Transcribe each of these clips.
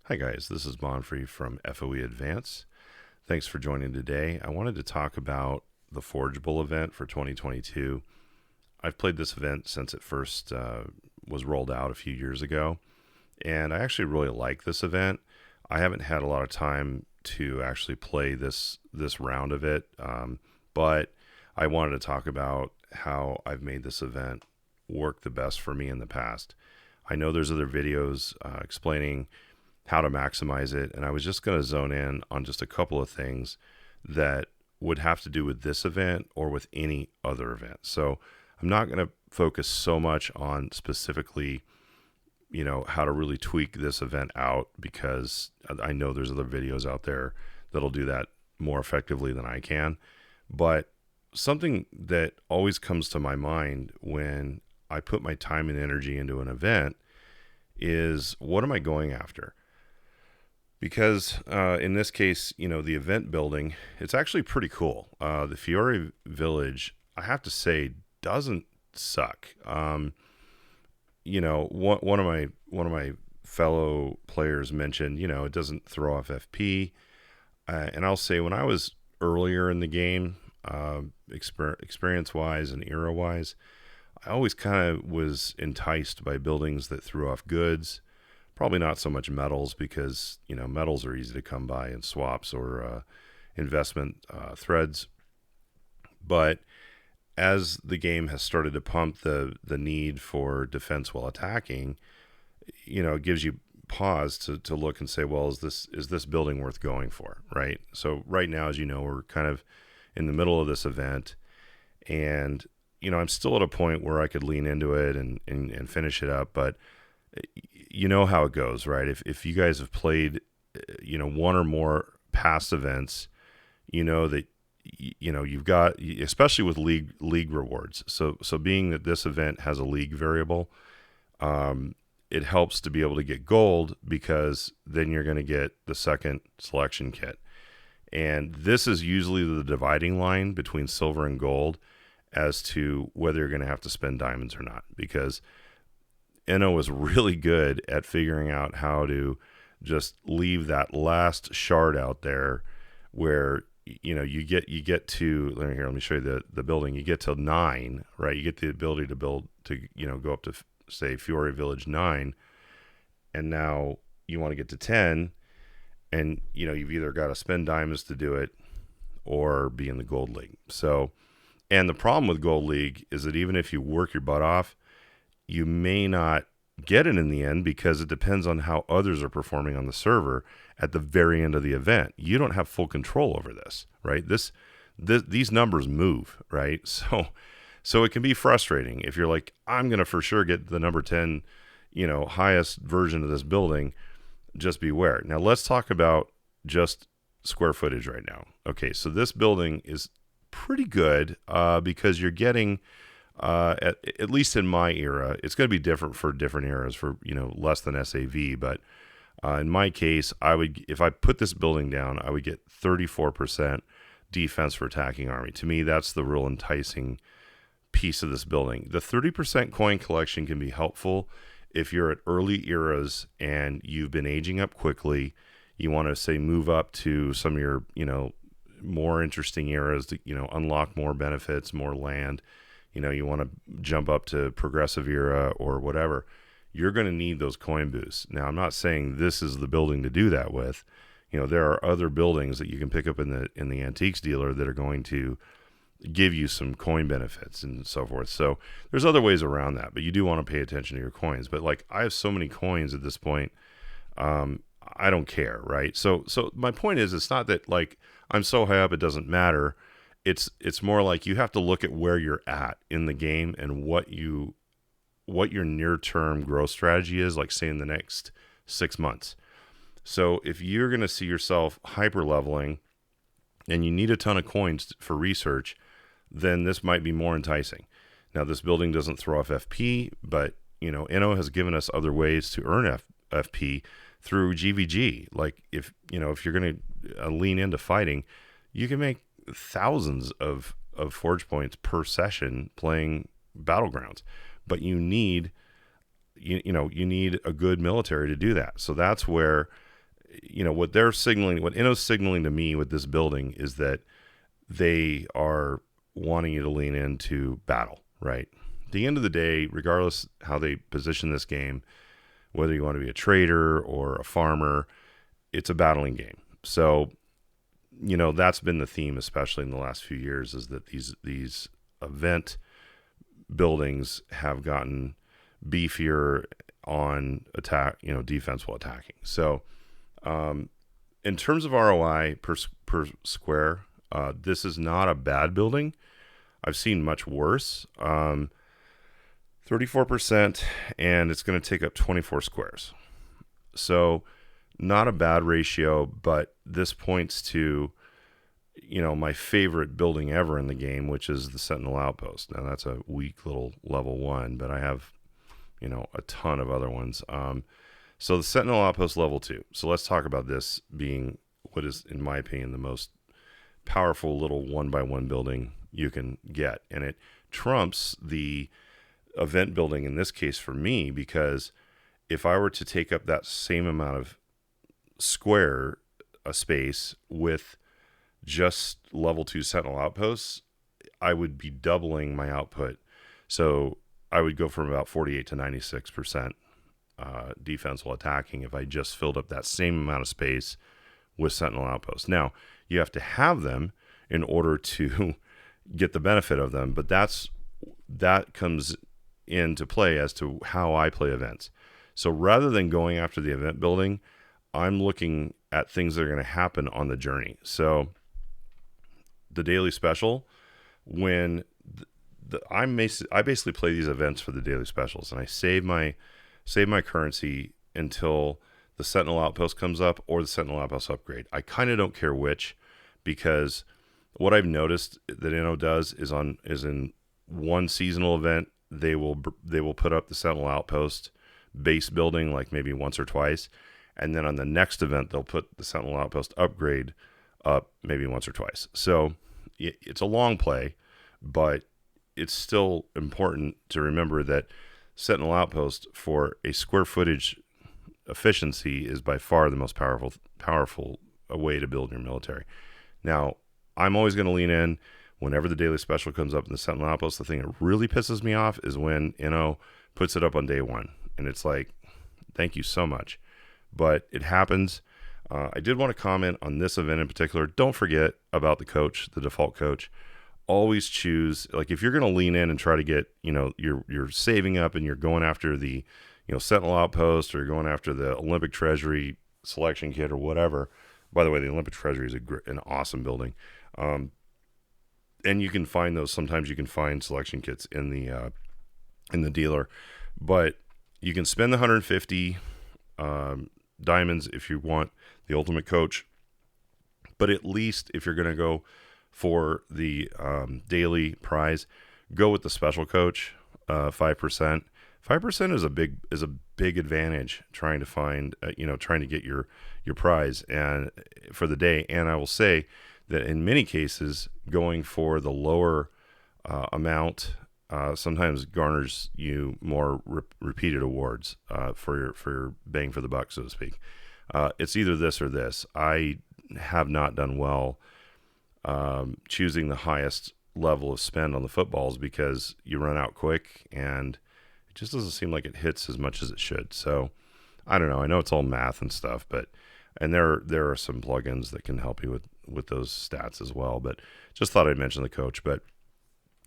Hi guys, this is Bonfrey from FoE Advance. Thanks for joining today. I wanted to talk about the Forgeable event for 2022. I've played this event since it first was rolled out a few years ago, and I actually really like this event. I haven't had a lot of time to actually play this round of it, but I wanted to talk about how I've made this event work the best for me in the past. I know there's other videos explaining how to maximize it, and I was just going to zone in on just a couple of things that would have to do with this event or with any other event. So I'm not going to focus so much on specifically, how to really tweak this event out, because I know there's other videos out there that'll do that more effectively than I can. But something that always comes to my mind when I put my time and energy into an event is, what am I going after? Because in this case, the event building, it's actually pretty cool. The FoE Village, I have to say, doesn't suck. One of my fellow players mentioned, it doesn't throw off FP, and I'll say, when I was earlier in the game, experience wise and era wise, I always kind of was enticed by buildings that threw off goods. Probably not so much metals, because metals are easy to come by in swaps or investment threads. But as the game has started to pump the need for defense while attacking, it gives you pause to look and say, well, is this building worth going for, right? So right now, as you know, we're kind of in the middle of this event, and I'm still at a point where I could lean into it and finish it up, but you know how it goes, right? If you guys have played, one or more past events, that you've got, especially with league rewards. So being that this event has a league variable, it helps to be able to get gold, because then you're going to get the second selection kit, and this is usually the dividing line between silver and gold as to whether you're going to have to spend diamonds or not, because Enno is really good at figuring out how to just leave that last shard out there where you get to, let me show you the building. You get to 9, right? You get the ability to build to go up to, say, FoE Village 9, and now you want to get to 10, and you've either got to spend diamonds to do it or be in the gold league. So, and the problem with gold league is that even if you work your butt off, you may not get it in the end, because it depends on how others are performing on the server at the very end of the event. You don't have full control over this, right? These numbers move, right? So it can be frustrating if you're like, I'm going to for sure get the number 10, highest version of this building. Just beware. Now let's talk about just square footage right now. Okay, so this building is pretty good because you're getting, at least in my era, it's going to be different for different eras for less than SAV, but in my case, if I put this building down, I would get 34% defense for attacking army. To me, that's the real enticing piece of this building. The 30% coin collection can be helpful if you're at early eras and you've been aging up quickly. You want to, say, move up to some of your more interesting eras to unlock more benefits, more land. You want to jump up to progressive era or whatever. You're going to need those coin boosts. Now, I'm not saying this is the building to do that with. There are other buildings that you can pick up in the antiques dealer that are going to give you some coin benefits and so forth. So there's other ways around that, but you do want to pay attention to your coins. But like, I have so many coins at this point, I don't care, right? So my point is, it's not that like I'm so high up it doesn't matter. It's more like you have to look at where you're at in the game and what your near-term growth strategy is, like, say, in the next 6 months. So if you're going to see yourself hyper leveling and you need a ton of coins for research, then this might be more enticing. Now, this building doesn't throw off FP, but Enno has given us other ways to earn FP through GVG. Like, if you're going to lean into fighting, you can make thousands of forge points per session playing Battlegrounds, but you need a good military to do that. So that's where what they're signaling, what Inno's signaling to me with this building is that they are wanting you to lean into battle, right? At the end of the day, regardless how they position this game, whether you want to be a trader or a farmer, it's a battling game. So, that's been the theme, especially in the last few years, is that these event buildings have gotten beefier on attack, defense while attacking. So, in terms of ROI per square, this is not a bad building. I've seen much worse. 34%, and it's going to take up 24 squares. So, not a bad ratio, but this points to, my favorite building ever in the game, which is the Sentinel Outpost. Now, that's a weak little level 1, but I have, a ton of other ones. So the Sentinel Outpost level 2. So let's talk about this being what is, in my opinion, the most powerful little 1x1 building you can get. And it trumps the event building in this case for me, because if I were to take up that same amount of square space with just level 2 Sentinel Outposts, I would be doubling my output. So I would go from about 48 to 96% defense while attacking if I just filled up that same amount of space with Sentinel Outposts. Now, you have to have them in order to get the benefit of them, but that comes into play as to how I play events. So rather than going after the event building, I'm looking at things that are going to happen on the journey. So the daily special, when I basically play these events for the daily specials, and I save my currency until the Sentinel Outpost comes up or the Sentinel Outpost upgrade. I kind of don't care which, because what I've noticed that Inno does is in one seasonal event, they will put up the Sentinel Outpost base building like maybe once or twice, and then on the next event they'll put the Sentinel Outpost upgrade up maybe once or twice. So it's a long play, but it's still important to remember that Sentinel Outpost, for a square footage efficiency, is by far the most powerful way to build your military. Now, I'm always going to lean in whenever the daily special comes up in the Sentinel Outpost. The thing that really pisses me off is when puts it up on day one, and it's like, thank you so much, but it happens. I did want to comment on this event in particular. Don't forget about the coach, the default coach. Always choose, like, if you're going to lean in and try to get, you're saving up and you're going after the, Sentinel Outpost, or you're going after the Olympic Treasury selection kit or whatever. By the way, the Olympic Treasury is an awesome building. And you can find those. Sometimes you can find selection kits in the dealer, but you can spend the 150 diamonds if you want the ultimate coach. But at least if you're going to go for the daily prize, go with the special coach. 5%. 5% is a big advantage trying to find, trying to get your prize and for the day. And I will say that in many cases, going for the lower amount sometimes garners you more repeated awards for your bang for the buck, so to speak. It's either this or this. I have not done well choosing the highest level of spend on the footballs, because you run out quick and it just doesn't seem like it hits as much as it should. So I don't know. I know it's all math and stuff, and there are some plugins that can help you with those stats as well. But just thought I'd mention the coach. But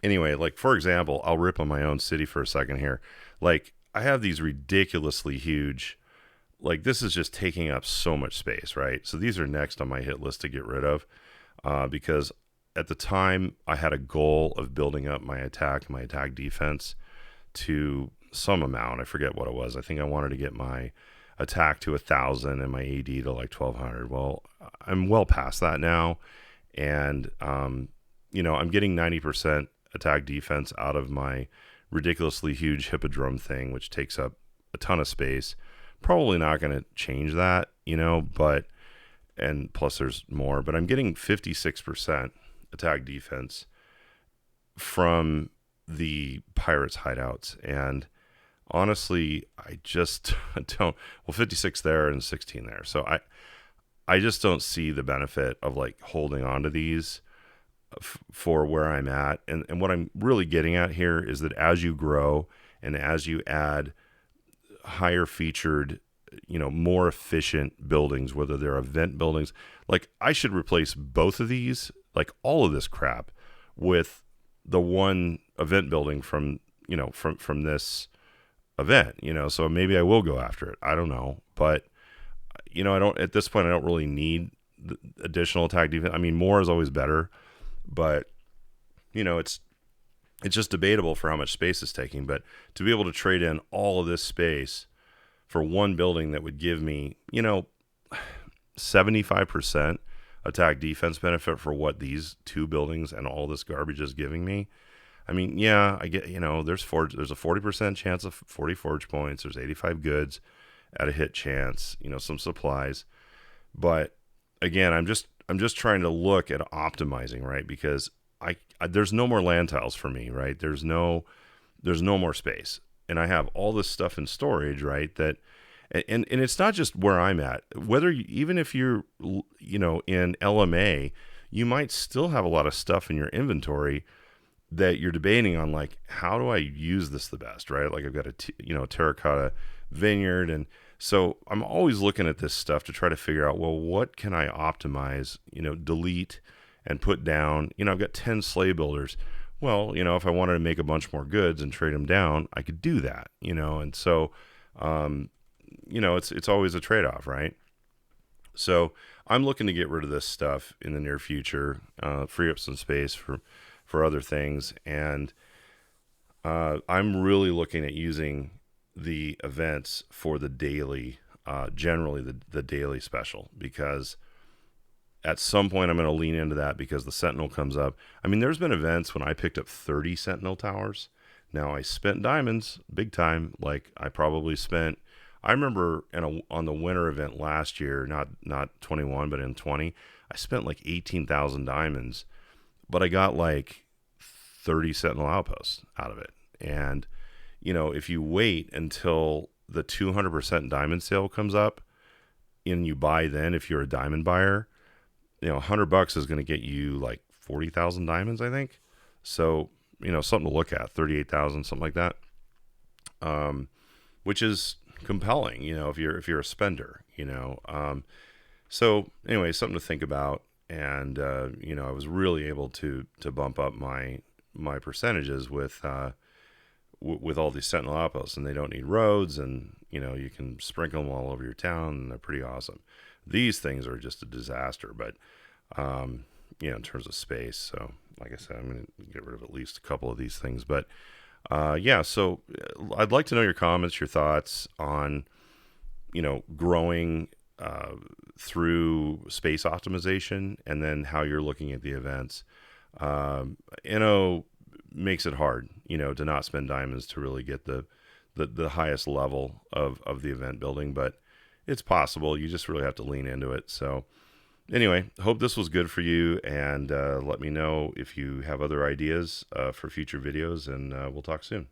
anyway, like, for example, I'll rip on my own city for a second here. Like, I have these ridiculously huge, like, this is just taking up so much space, right? So these are next on my hit list to get rid of, because at the time I had a goal of building up my attack defense to some amount. I forget what it was. I think I wanted to get my attack to 1,000 and my AD to like 1,200. Well, I'm well past that now. And, I'm getting 90% attack defense out of my ridiculously huge hippodrome thing, which takes up a ton of space. Probably not going to change that, and plus there's more, but I'm getting 56% attack defense from the Pirates hideouts. And honestly, I just don't. Well, 56 there and 16 there. So I just don't see the benefit of like holding on to these for where I'm at. And what I'm really getting at here is that as you grow and as you add higher featured, more efficient buildings, whether they're event buildings, like I should replace both of these, like all of this crap, with the one event building from, from this event, so maybe I will go after it. I don't know. But, I don't, at this point, I don't really need the additional attack defense. I mean, more is always better, but, it's just debatable for how much space it's taking. But to be able to trade in all of this space for one building that would give me, 75% attack defense benefit for what these two buildings and all this garbage is giving me. I mean, yeah, I get, there's a 40% chance of 40 forge points. There's 85 goods at a hit chance, some supplies. But again, I'm just trying to look at optimizing, right? Because there's no more land tiles for me, right? There's no more space. And I have all this stuff in storage, right? That, and it's not just where I'm at. Even if you're, in LMA, you might still have a lot of stuff in your inventory that you're debating on, like, how do I use this the best, right? Like I've got a terracotta vineyard. And so I'm always looking at this stuff to try to figure out, well, what can I optimize, delete and put down. I've got 10 sleigh builders. Well, if I wanted to make a bunch more goods and trade them down, I could do that, and so, it's always a trade-off, right? So I'm looking to get rid of this stuff in the near future, free up some space for other things. And I'm really looking at using the events for the daily, generally the daily special, because at some point I'm going to lean into that because the Sentinel comes up. I mean, there's been events when I picked up 30 Sentinel towers. Now I spent diamonds big time. Like I remember on the winter event last year, not 21, but in 20, I spent like 18,000 diamonds, but I got like 30 Sentinel outposts out of it. And, if you wait until the 200% diamond sale comes up and you buy then, if you're a diamond buyer, $100 is going to get you like 40,000 diamonds, I think. So, something to look at, 38,000, something like that. Which is compelling, if you're a spender, so anyway, something to think about. And, I was really able to bump up my percentages with all these Sentinel outposts, and they don't need roads, and, you can sprinkle them all over your town, and they're pretty awesome. These things are just a disaster, but, in terms of space. So like I said, I'm going to get rid of at least a couple of these things, but, so I'd like to know your comments, your thoughts on, growing, through space optimization, and then how you're looking at the events. Makes it hard, to not spend diamonds to really get the highest level of the event building, but it's possible. You just really have to lean into it. So anyway, hope this was good for you, and let me know if you have other ideas for future videos, and we'll talk soon.